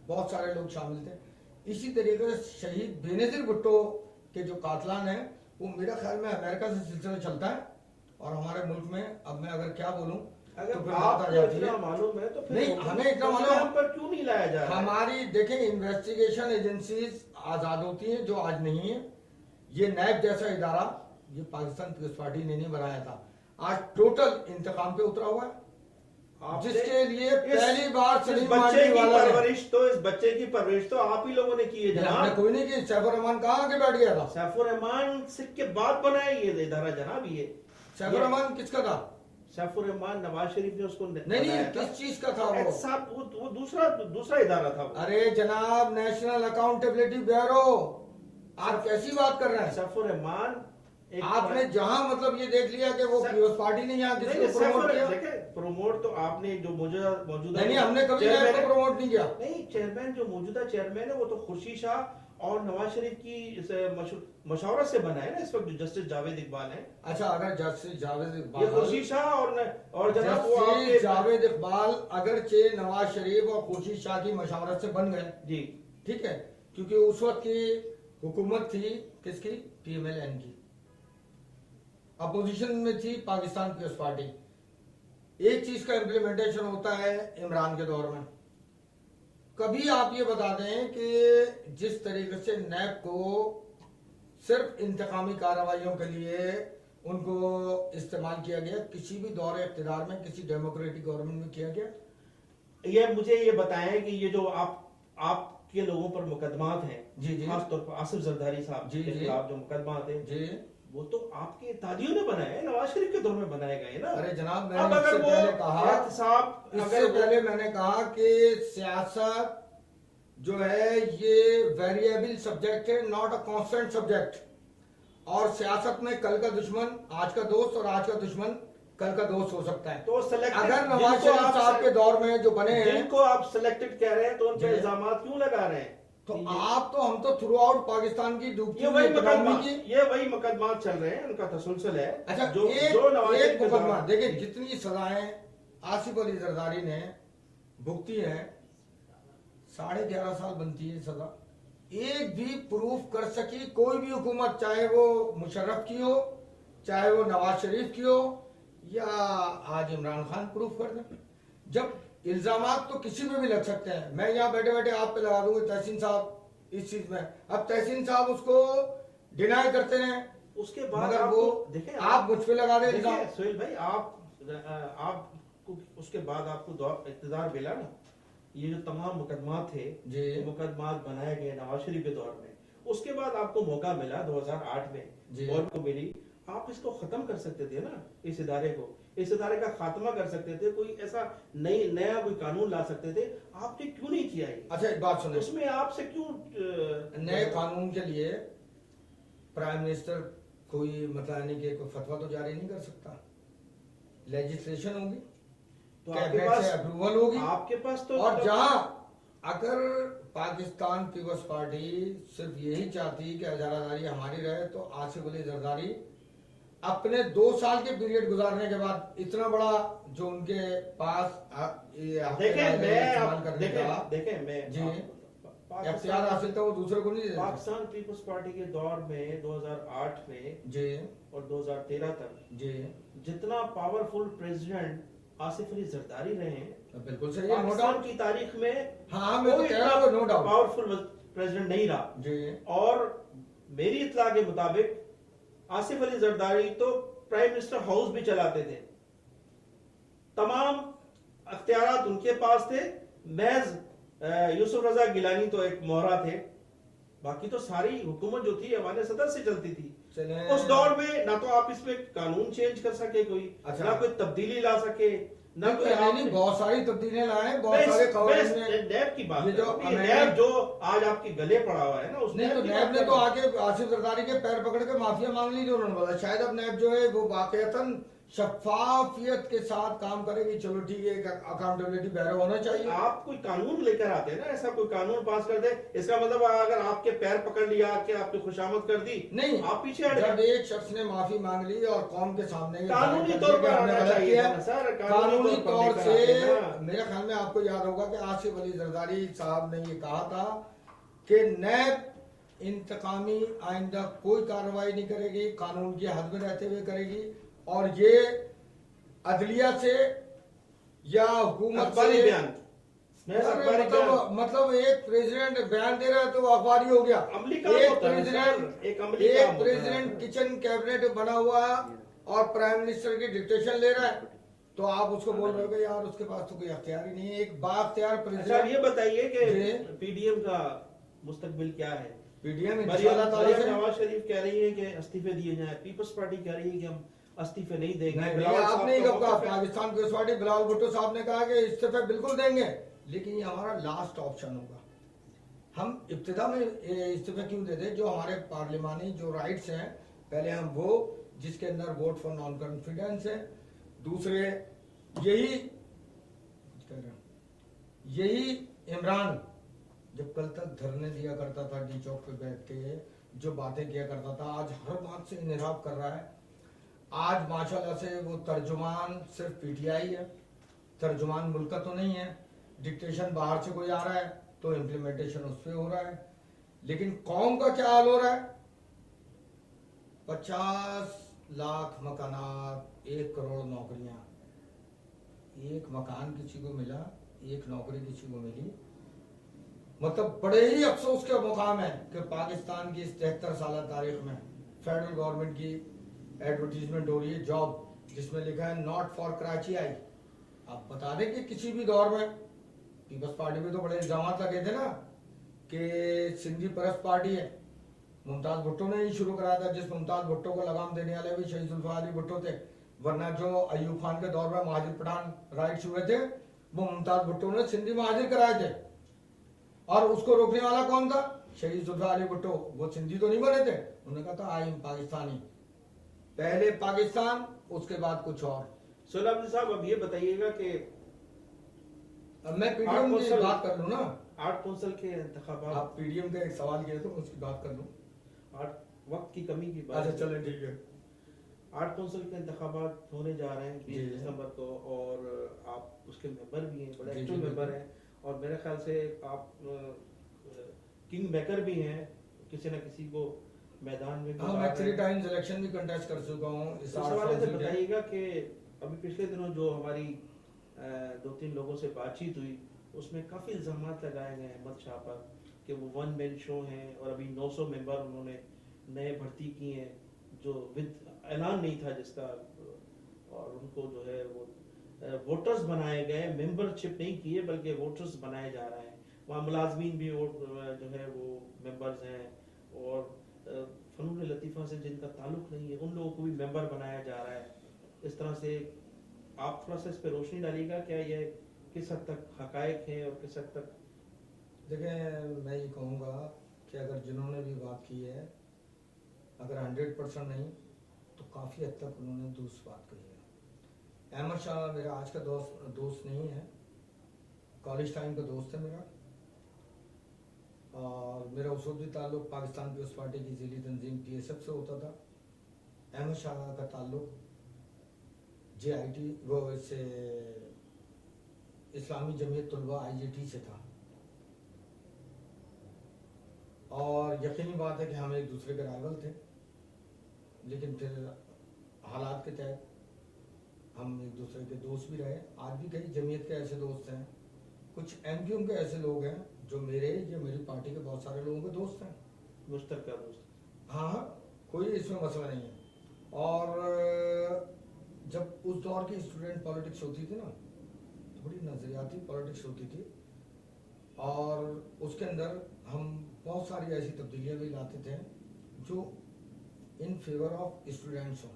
बहुत सारे लोग शामिल थे। इसी तरीके से शहीद बेनजीर भुट्टो के जो कातलान है, वो मेरा ख्याल में अमेरिका से सिलसिला चलता है, और हमारे मुल्क में अब मैं अगर क्या बोलूं अगर तो फिर आपको बात आ जाती इतना है। मालूम है तो फिर नहीं, हमें इतना मालूम- हम पर क्यों नहीं लाया जा रहा है? हमारी देखें, इन्वेस्टिगेशन एजेंसीज आजाद होती हैं, जो आज नहीं है। ये नैब जैसा इदारा ये पाकिस्तान पीपल्स पार्टी ने नहीं बनाया था, आज टोटल इंतकाम पे उतरा हुआ है, आपने जिसके लिए इस- पहली बार इस सलीम बच्चे मांडवी की वाला ने- परवरिश तो इस बच्चे की परवरिश तो आप ही लोगों ने की है हमने जनाब। कोई नहीं की। सैफुर रहमान कहाँ आके बैठ गया था? सैफुर रहमान के बाद बनाया ये इदारा जनाब। ये सैफुर रहमान किसका था? सैफुर रहमान नवाज शरीफ ने उसको नहीं नहीं, किस चीज का था वो? साहब वो दूसरा इदारा था वो। अरे जनाब, नेशनल अकाउंटेबिलिटी ब्यूरो, आप कैसी बात कर रहे हैं? सैफुर रहमान आपने जहां मतलब ये देख लिया कि वो पीपल्स पार्टी ने यहाँ नहीं, किसको प्रमोट किया? प्रमोट तो आपने जो मौजूदा नहीं, हमने कभी चेयरमैन नैब है- को प्रमोट नहीं किया। नहीं, चेयरमैन जो मौजूदा चेयरमैन है वो तो खुर्शीद शाह और नवाज शरीफ की मशवरा से बना है ना इस वक्त, जो जस्टिस जावेद इकबाल है। अच्छा, अगर जस्टिस जावेद ये इकबाल, खुर्शीद शाह और जनाब वो जस्टिस आपके जावेद इकबाल अगरचे नवाज शरीफ और खुर्शीद शाह की मशवरत से बन गए, जी ठीक है, क्योंकि उस वक्त की हुकूमत थी किसकी? PMLN की। अपोजिशन में थी पाकिस्तान पीपल्स पार्टी। एक चीज का इम्प्लीमेंटेशन होता है इमरान के दौर में। कभी आप ये बता दें कि जिस तरीके से नैब को सिर्फ इंतकामी कार्रवाइयों के लिए उनको इस्तेमाल किया गया, किसी भी दौर इख्तिदार में किसी डेमोक्रेटिक गवर्नमेंट में किया गया? ये मुझे ये बताएं कि ये जो आपके लोगों पर मुकदमात हैं, जी जी खास तौर पर आसिफ जरदारी साहब जी, के जी। खिलाफ जो मुकदमात हैं, जी, वो तो आपके दादियों ने बनाया है, नवाज शरीफ के दौर में बनाए गए ना। अरे जनाब, अब मैंने अगर इससे वो पहले कहा, एहतसाब इससे अगर वो पहले मैंने कहा कि सियासत जो है ये वेरिएबल सब्जेक्ट है, नॉट अ कांस्टेंट सब्जेक्ट। और सियासत में कल का दुश्मन आज का दोस्त और आज का दुश्मन कल का दोस्त हो सकता है। तो सेलेक्टेड अगर नवाज शरीफ साहब के दौर में जो बने हैं, जिनको आप सिलेक्टेड कह रहे हैं तो उन पे जी। इल्जाम क्यों लगा रहे हैं? तो आप तो हम तो थ्रू आउट पाकिस्तान की डूबती ये हुई वही इकोनॉमी मुकदमा, की। ये वही मुकदमा चल रहे हैं, उनका तसलसल है। अच्छा, जो नवाज एक शरीफ के मुकदमा दौरान- देखिए, जितनी सजाएं आसिफ अली जरदारी ने भुगती हैं, 11.5 साल बनती है सजा। एक भी प्रूफ कर सकी कोई भी हुकूमत, चाहे वो मुशर्रफ की हो, चाहे वो नवाज शरीफ की हो, या आज इमरान खान प्रूफ कर दें। जब इल्जामात तो किसी पे भी लग सकते हैं, मैं यहाँ बैठे बैठे आप पे लगा दूंगा तहसीन साहब इस चीज में, अब तहसीन साहब उसको डिनाई करते हैं, उसके बाद मगर आपको वो देखें, आप मुझ पे लगा दे इल्जाम। देखिए सोहेल भाई, आपको उसके बाद आपको इक़्तिदार मिला ना, ये जो तमाम मुकदमा थे, जी। मुकदमा बनाए गए नवाज शरीफ के दौर में, उसके बाद आपको मौका मिला 2008 में, जी। गवर्नमेंट को मिली, आप इसको खत्म कर सकते थे ना, इस इदारे को, इस इदारे का खात्मा कर सकते थे, कोई ऐसा नया कोई कानून ला सकते थे। आपने क्यों नहीं किया ये? अच्छा, एक बात सुनो, उसमें आपसे क्यों नए कानून के लिए प्राइम मिनिस्टर कोई मतलब यानी कि कोई फतवा तो जारी नहीं कर सकता, लेजिस्लेशन होगी, तो आपके कैबिनेट पास से अप्रूवल होगी, आपके पास तो और जहां अगर पाकिस्तान पीपल्स पार्टी सिर्फ यही चाहती कि हजारादारी हमारी रहे, तो आसिफ अली जरदारी अपने 2 साल के पीरियड गुजारने के बाद इतना बड़ा जो उनके पास देखें मैं जी अख्तियार हासिल था, वो दूसरे को नहीं दे सकते। पाकिस्तान पीपल्स पार्टी के दौर में 2008 में जी और 2013 तक जी जितना पावरफुल प्रेसिडेंट आसिफ अली जरदारी रहे हैं, बिल्कुल सही है, नो पाकिस्तान डाउट की तारीख में हाँ, मैं तो कह रहा हूँ, नो डाउट पावरफुल प्रेसिडेंट नहीं रहा। जी। और मेरी इत्तला के मुताबिक आसिफ अली जरदारी तो प्राइम मिनिस्टर हाउस भी चलाते थे, तमाम अख्तियारात उनके पास थे, महज यूसुफ रजा गिलानी तो एक मोहरा थे, बाकी तो सारी हुकूमत जो थी अवाने सदर से चलती थी। उस दौर में ना तो आप इसमें कानून चेंज कर सके कोई, अच्छा। ना कोई तब्दीली ला सके, ना कोई नहीं, बहुत सारी तब्दीलियां लाए, बहुत सारे कवरेज में नैब की बात ये जो नैब जो आज आपके गले पड़ा हुआ है ना, उस नहीं, तो नैब ने तो आके आसिफ जरदारी के पैर पकड़ के माफिया मांग ली, जो उन्होंने बोला शायद अब नैब जो है वो वाकईतन शफाफियत के साथ काम करेगी। चलो ठीक है, अकाउंटेबिलिटी बैरो होना चाहिए। आप कोई कानून लेकर आते हैं ना, ऐसा कोई कानून पास कर दे, इसका मतलब अगर आपके पैर पकड़ लिया कि आपकी खुशामद कर दी, नहीं, आप पीछे हट जब गए। एक शख्स ने माफी मांग ली और कौम के सामने कानूनी तौर पर आना चाहिए था ना सर, कानूनी तौर लेकर से आते ना। मेरे ख्याल में आपको याद होगा कि आसिफ अली जरदारी साहब ने ये कहा था कि नैब इंतकामी आइंदा कोई कार्रवाई नहीं करेगी, कानून की हद में रहते हुए करेगी, और ये अदलिया से या हुकूमत से बयान मतलब एक प्रेसिडेंट बयान दे रहा है तो वो अखबारी हो गया। अमली काम होता है सर, एक अमली काम होता है। प्रेसिडेंट किचन कैबिनेट बना हुआ है और प्राइम मिनिस्टर की डिक्टेशन ले रहा है, तो आप उसको बोल रहे हो कि यार उसके पास तो कोई अख्तियार ही नहीं है, एक बाख्तियार अच्छा, प्रेसिडेंट। ये बताइए कि पीडीएम का मुस्तकबिल क्या है? पीडीएम नवाज शरीफ कह रही है कि इस्तीफे दिए जाएं, पीपल्स पार्टी कह रही है कि हम इस्तीफे नहीं देंगे। आपने कब कहा? पाकिस्तान पीपल्स पार्टी बिलावल भुट्टो साहब ने कहा कि इस्तीफे बिल्कुल देंगे, लेकिन ये हमारा लास्ट ऑप्शन होगा। हम इब्तिदा में इस्तीफे क्यों दे दें? जो हमारे पार्लिमानी जो राइट्स हैं, पहले हम वो जिसके अंदर वोट फॉर नॉन कॉन्फिडेंस है, दूसरे यही इमरान जब कल तक धरने दिया करता था डी चौक पे बैठ के, जो बातें किया करता था, आज हर बात से इनराब कर रहा है। आज माशाल्लाह से वो तर्जुमान सिर्फ पीटीआई है, तर्जुमान मुल्क का तो नहीं है। डिक्टेशन बाहर से कोई आ रहा है तो इम्प्लीमेंटेशन उस पर हो रहा है, लेकिन कौम का क्या हाल हो रहा है? 50 लाख मकानात, 1 करोड़ नौकरियां, एक मकान किसी को मिला, एक नौकरी किसी को मिली। मतलब बड़े ही अफसोस के मुकाम है कि पाकिस्तान की इस 73 साल तारीख में फेडरल गवर्नमेंट की एडवर्टीजमेंट हो रही है जॉब, जिसमें लिखा है नॉट फॉर कराची आई। आप बता दें कि किसी भी दौर में पीपल्स पार्टी में तो बड़े इल्जाम लगे थे ना कि सिंधी परस्त पार्टी है, मुमताज भुट्टो ने ही शुरू कराया था, जिस मुमताज भुट्टो को लगाम देने वाले भी शहीद जुल्फिकार अली भुट्टो थे। वरना जो अयूब खान के दौर में महाजिर पठान राइट्स हुए थे, वो मुमताज भुट्टो ने सिंधी महाजिर कराए थे। और उसको रोकने वाला कौन था? शहीद जुल्फिकार अली भुट्टो। वो सिंधी तो नहीं बने थे, उन्होंने कहा था आई एम पाकिस्तानी, पहले पाकिस्तान उसके बाद कुछ और। सोहेल आबिदी साहब, अब ये बताइएगा कि अब मैं पीडीएम की बात कर लूं ना, आर्ट काउंसिल के इंतखाबात, आप पीडीएम का एक सवाल किया तो मैं उसकी बात कर लूं। वक्त की कमी की बात। अच्छा चलें, ठीक है। आर्ट काउंसिल के इंतखाबात होने जा रहे हैं 20 जी। दिसंबर को, और आप उसके मेंबर भी हैं, बड़े जी, एक्टिव जी, मेंबर बिल्कुल। हैं, और मेरे ख्याल से आप किंग मेकर भी हैं, किसी न किसी को मैदान में हाँ, उतार मैं रहे 3 हैं। टाइम्स इलेक्शन भी कंटेस्ट कर चुका हूँ इस इस आर्ट हवाले से काउंसिल के। बताइएगा कि अभी पिछले दिनों जो हमारी 2-3 लोगों से बातचीत हुई, उसमें काफ़ी इल्ज़ाम लगाए गए अहमद शाह पर कि वो 1 मैन शो हैं, और अभी 900 मेंबर उन्होंने नए भर्ती किए हैं, जो विद ऐलान नहीं था जिसका, और उनको जो है वो वोटर्स बनाए गए, मेंबरशिप नहीं किए बल्कि वोटर्स बनाए जा रहे हैं। वहाँ मुलाजमीन भी जो है वो मेंबर्स हैं, और फ़नून लतीफ़ा से जिनका ताल्लुक नहीं है उन लोगों को भी मेंबर बनाया जा रहा है। इस तरह से आप थोड़ा सा इस पर रोशनी डालिएगा, क्या ये किस हद तक हकायक है और किस हद तक। देखें, मैं ये कहूँगा कि अगर जिन्होंने भी बात की है, अगर 100% नहीं तो काफ़ी हद तक उन्होंने दूसरी बात कही है। अहमद शाह मेरा आज का दोस्त नहीं है, कॉलेज टाइम का दोस्त है मेरा, और मेरा उस वक्त भी ताल्लुक पाकिस्तान पीपल्स पार्टी की ज़िली तंजीम PSF से होता था। अहमद शाह का ताल्लुक JIT वो इससे इस्लामी जमीयत तलबा IJT से था, और यकीनी बात है कि हम एक दूसरे के राइवल थे, लेकिन फिर हालात के तहत हम एक दूसरे के दोस्त भी रहे। आज भी कई जमीयत के ऐसे दोस्त हैं, कुछ MQM के ऐसे लोग हैं जो मेरे या मेरी पार्टी के बहुत सारे लोगों के दोस्त हैं, मुश्तरका दोस्त। हाँ, कोई इसमें मसला नहीं है। और जब उस दौर की स्टूडेंट पॉलिटिक्स होती थी ना, तो बड़ी नज़रियाती पॉलिटिक्स होती थी, और उसके अंदर हम बहुत सारी ऐसी तब्दीलियाँ भी लाते थे जो इन फेवर ऑफ स्टूडेंट्स हों।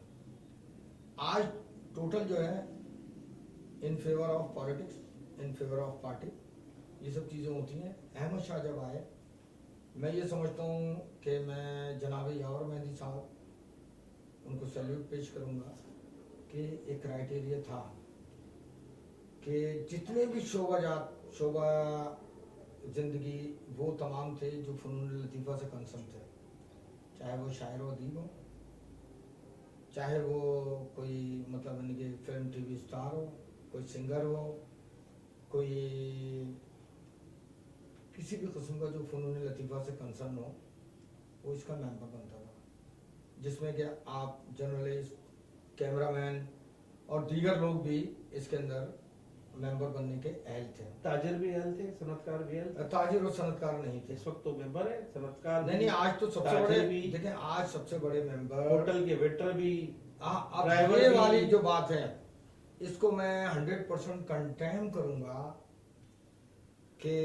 आज टोटल जो है in favour of politics, in favour of party, ये सब चीज़ें होती हैं। अहमद शाह जब आए, मैं ये समझता हूँ कि मैं जनाब यावर मेहदी साहब, उनको सैल्यूट पेश करूँगा कि एक क्राइटेरिया था कि जितने भी शोबा ज़िंदगी वो तमाम थे जो फ़नून लतीफ़ा से कंसर्न थे, चाहे वो शायर व अदीब हो, चाहे वो कोई मतलब यानी कि फिल्म TV स्टार हो, कोई सिंगर हो, कोई किसी भी किस्म का जो फ़नून लतीफ़ा से कंसर्न हो, वो इसका मेंबर बनता था, जिसमें कि आप जर्नलिस्ट, कैमरामैन और दीगर लोग भी इसके अंदर मेंबर बनने के अहल थे। ताजिर भी अहल थे, सनतकार भी अहल थे। ताजिर और सनतकार नहीं थे इस वक्त तो मेंबर है, सनतकार नहीं, आज तो सबसे ताजिर बड़े भी, देखें, आज सबसे बड़े मेंबर होटल के वेटर भी, अब ड्राइवर ये भी। वाली जो बात है, इसको मैं 100% कंडेम करूंगा कि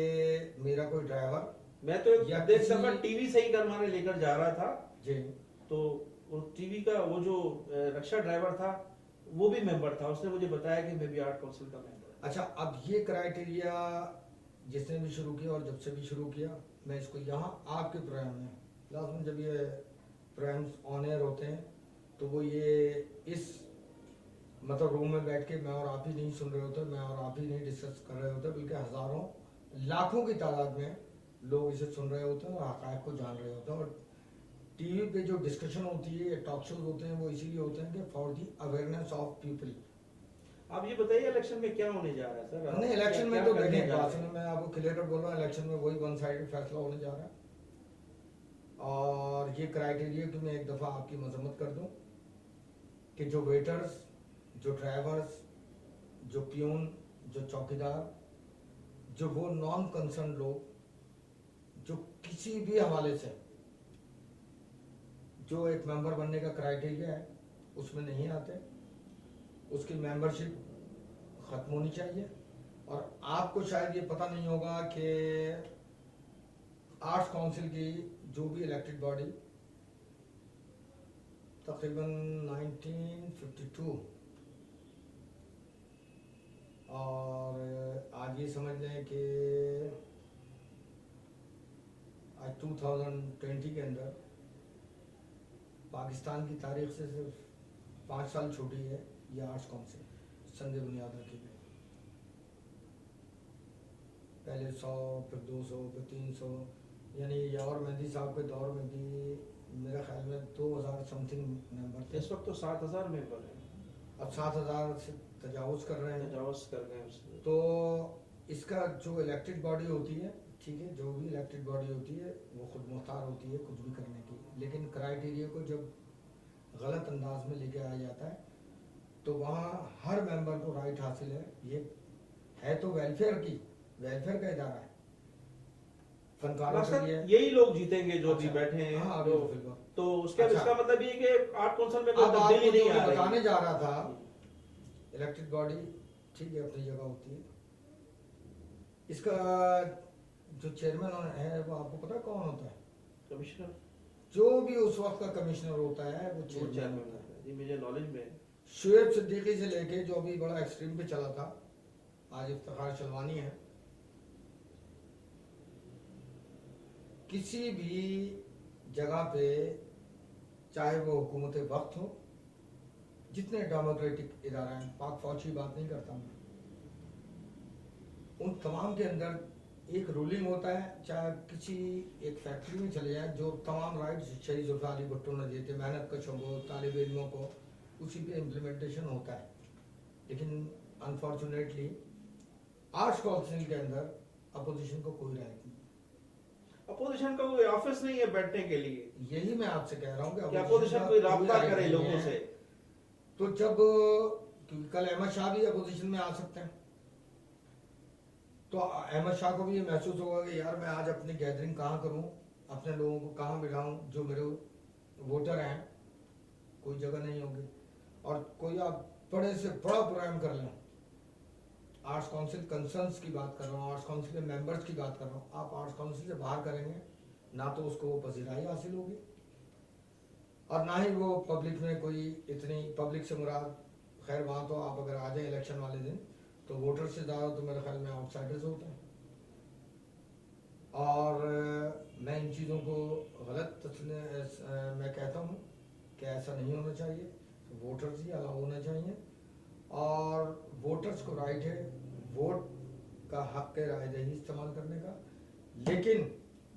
मेरा कोई ड्राइवर, मैं तो या एक किसी- दफा टीवी सही करवाने लेकर जा रहा था, जी, तो वो टीवी का वो जो रक्षा ड्राइवर था वो भी मेंबर था, उसने मुझे बताया कि मैं भी आर्ट काउंसिल का मेंबर हूं। अच्छा, अब ये क्राइटेरिया जिसने भी शुरू किया और जब से भी शुरू किया, मैं इसको यहाँ आपके प्रोग्राम में लाजमन जब ये प्रोग्राम्स ऑन एयर होते हैं तो वो ये इस मतलब रूम में बैठ के मैं और आप ही नहीं सुन रहे होते, मैं और आप ही नहीं डिस्कस कर रहे होते, बल्कि हज़ारों लाखों की तादाद में लोग इसे सुन रहे होते हैं और हक़ाइक़ को जान रहे होते हैं। और टीवी पे जो डिस्कशन होती है, टॉक शोज होते हैं, वो इसीलिए होते हैं कि for the awareness of people. आप ये बताइए इलेक्शन में क्या होने जा रहा है सर? नहीं, इलेक्शन में क्या तो करने देखें, जा रहे असल हैं? में मैं आपको क्लियर कट बोल रहा हूँ, इलेक्शन में वही 1 साइडेड फैसला होने जा रहा है। और ये क्राइटेरिया कि मैं एक दफ़ा आपकी मजम्मत कर दूं कि जो वेटर्स, जो ड्राइवर्स, जो प्यून, जो चौकीदार, जो वो नॉन कंसर्न लोग जो किसी भी हवाले से जो एक मेंबर बनने का क्राइटेरिया है उसमें नहीं आते, उसकी मेंबरशिप ख़त्म होनी चाहिए। और आपको शायद ये पता नहीं होगा कि आर्ट्स काउंसिल की जो भी इलेक्टेड बॉडी तकरीबन 1952 और आज ये समझ लें कि आज 2020 के अंदर पाकिस्तान की तारीख से सिर्फ 5 साल छोटी है ये आर्ट्स काउंसिल संग बुनियाद रखी गई। पहले 100 फिर 200 फिर 300 यानी यावर मेहंदी साहब के दौर में भी मेरे ख्याल में 2000 समथिंग मेंबर थे। इस वक्त तो 7000 मेंबर हैं, अब 7000 से तजावुज़ कर रहे हैं। तजावुज़ कर गए उससे। तो इसका जो इलेक्टेड बॉडी होती है, ठीक है, जो भी इलेक्टेड बॉडी होती है वो खुद मुख्तार होती है कुछ भी करने की, लेकिन क्राइटेरिया को जब गलत अंदाज में लेके आया जाता है तो वहाँ हर मेंबर को राइट हासिल है। ये है तो वेलफेयर का इदारा है, फनकारों के लिए। यही लोग जीतेंगे जो भी अच्छा, बैठे हैं। हाँ, जो बिल्कुल। तो उसके अच्छा। इसका मतलब ये कि आर्ट काउंसिल में कोई अब तब्दीली आपको नहीं जो आ मैं रही। बताने जा रहा था, इलेक्टेड बॉडी ठीक है अपनी जगह होती है, इसका जो चेयरमैन है वो आपको पता है कौन होता है? कमिश्नर, जो भी उस वक्त का कमिश्नर होता है वो चेयरमैन चेयरमैन होता है। होता है। जी मुझे नॉलेज में है। शुएब सिद्दीकी से लेके जो अभी बड़ा एक्सट्रीम पे चला था, आज इफ्तिखार शलवानी है, किसी भी जगह पे चाहे वो हुकूमत वक्त हो, जितने डेमोक्रेटिक इदारा हैं, पाक फौज की बात नहीं करता मैं, उन तमाम के अंदर एक रूलिंग होता है। चाहे किसी एक फैक्ट्री में चले जाए, जो तमाम राइट्स शहीद जुल्फ़िकार अली भुट्टो ने दिए थे मेहनत कशों को, तालिब इल्मों को, उसी पे इम्प्लीमेंटेशन होता है। लेकिन अनफॉर्चुनेटली आर्ट्स काउंसिल के अंदर अपोजिशन को कोई राइट नहीं। अपोजिशन का कोई ऑफिस नहीं है बैठने के लिए। यही मैं आपसे कह रहा हूँ कि कि अपोजिशन कोई राब्ता right करे नहीं लोगों है। से। तो जब क्योंकि कल अहमद शाह भी अपोजिशन में आ सकते हैं, तो अहमद शाह को भी ये महसूस होगा कि यार मैं आज अपनी गैदरिंग कहाँ करूँ, अपने लोगों को कहाँ बिठाऊँ, जो मेरे वोटर हैं, कोई जगह नहीं होगी। और कोई आप बड़े से बड़ा प्रोग्राम कर लें, आर्ट्स काउंसिल कंसर्न्स की बात कर रहा हूँ, आर्ट्स काउंसिल के मेंबर्स की बात कर रहा हूँ, आप आर्ट्स काउंसिल से बाहर करेंगे ना तो उसको वो पजीराई हासिल होगी और ना ही वो पब्लिक में कोई इतनी, पब्लिक से मुराद खैर वहाँ तो आप अगर आ जाए इलेक्शन वाले दिन तो वोटर से ज़्यादा तो मेरे ख्याल में आउटसाइडर्स होते हैं। और मैं इन चीज़ों को गलत मैं कहता हूँ कि ऐसा नहीं होना चाहिए, वोटर्स ही अलाउ होना चाहिए और वोटर्स को राइट है वोट का हक है राय दही इस्तेमाल करने का। लेकिन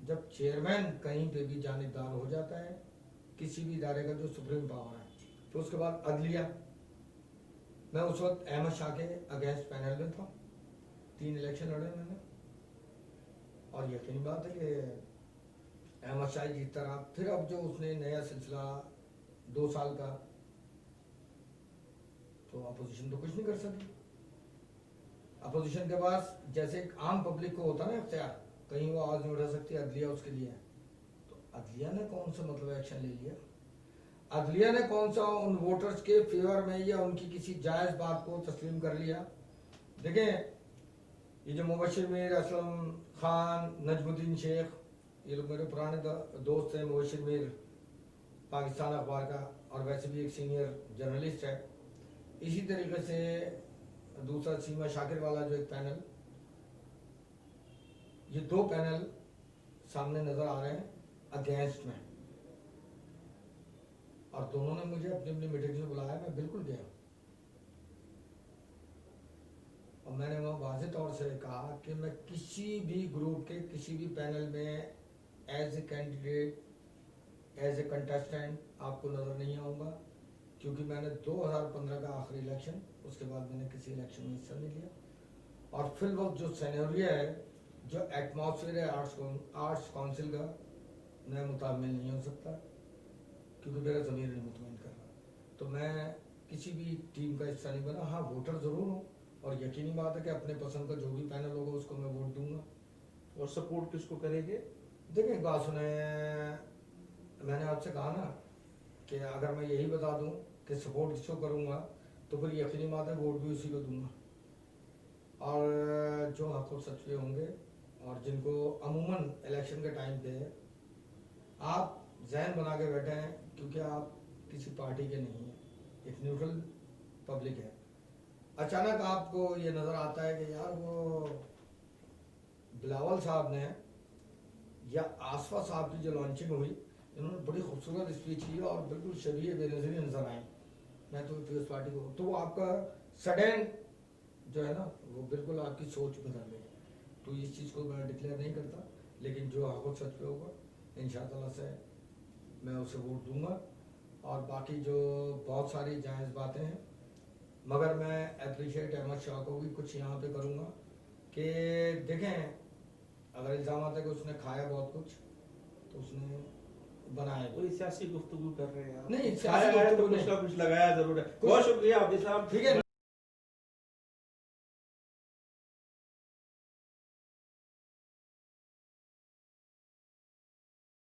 जब चेयरमैन कहीं पे भी जानिबदार हो जाता है किसी भी इदारे का जो सुप्रीम पावर है, तो उसके बाद अदलिया, मैं उस वक्त अहमद शाह के अगेंस्ट पैनल में था, 3 इलेक्शन लड़े मैंने और यकीनी बात है कि अहमद शाह जीतता रहा। फिर अब जो उसने नया सिलसिला 2 साल का, तो अपोजिशन तो कुछ नहीं कर सकती। अपोजिशन के पास जैसे एक आम पब्लिक को होता ना इख्तियार, कहीं वो आवाज नहीं उठा सकती, अदलिया उसके लिए है। तो अदलिया ने कौन सा मतलब एक्शन ले लिया, अदलिया ने कौन सा उन वोटर्स के फेवर में या उनकी किसी जायज बात को तस्लीम कर लिया। देखें ये जो मुबशिर मीर, असलम खान, नजमुद्दीन शेख, ये लोग मेरे पुराने दोस्त हैं। मुबशिर मीर पाकिस्तान अखबार का और वैसे भी एक सीनियर जर्नलिस्ट है। इसी तरीके से दूसरा सीमा शाकिर वाला जो एक पैनल, ये 2 पैनल सामने नजर आ रहे हैं अगेंस्ट में, और दोनों ने मुझे अपनी अपनी मीटिंग में बुलाया, मैं बिल्कुल गया और मैंने वहाँ वाज़ेह तौर से कहा कि मैं किसी भी ग्रुप के किसी भी पैनल में as a candidate, as a contestant आपको नज़र नहीं आऊँगा, क्योंकि मैंने 2015 का आखिरी इलेक्शन, उसके बाद मैंने किसी इलेक्शन में हिस्सा नहीं लिया। और फिर वक्त जो सिनेरियो है, जो एटमॉस्फेयर है आर्ट्स काउंसिल का, मैं मुताबिल नहीं हो सकता क्योंकि मेरा ज़मीर नहीं मुतमईन कर रहा। तो मैं किसी भी टीम का हिस्सा नहीं बना। हाँ, वोटर ज़रूर हूँ और यकीनी बात है कि अपने पसंद का जो भी पैनल होगा उसको मैं वोट दूंगा। और सपोर्ट किसको करेंगे? देखिए एक बात सुने, मैंने आपसे कहा ना कि अगर मैं यही बता दूं कि सपोर्ट किसको करूंगा तो फिर यकीनी बात है वोट भी उसी को दूंगा। और जो हक और सच्चे होंगे और जिनको अमूमन इलेक्शन के टाइम पे आप जहन बना के बैठे हैं, क्योंकि आप किसी पार्टी के नहीं है, एक न्यूट्रल पब्लिक है। अचानक आपको ये नज़र आता है कि यार वो बिलावल साहब ने या आसफा साहब की जो लॉन्चिंग हुई, इन्होंने बड़ी खूबसूरत स्पीच की और बिल्कुल शबीह बेनज़ीर नजर आई। मैं तो पीपल्स पार्टी को, तो वो आपका सडन जो है ना, वो बिल्कुल आपकी सोच बदल गई। तो इस चीज़ को मैं डिक्लेयर नहीं करता, लेकिन जो हक़ सच पे होगा इंशाअल्लाह से मैं उसे वोट दूंगा। और बाकी जो बहुत सारी जायज़ बातें हैं, मगर मैं अप्रिशिएट अहमद शाह को भी कुछ यहाँ पे करूँगा कि देखें, अगर इल्ज़ाम आता है कि उसने खाया बहुत कुछ, तो उसने बनाया वही सियासी गुफ्तगू कर रहे हैं आप। नहीं, खाया सियासी है तो गुफ्तगू कुछ नहीं। ना कुछ लगाया जरूर है। बहुत शुक्रिया आबिद साहब। ठीक है।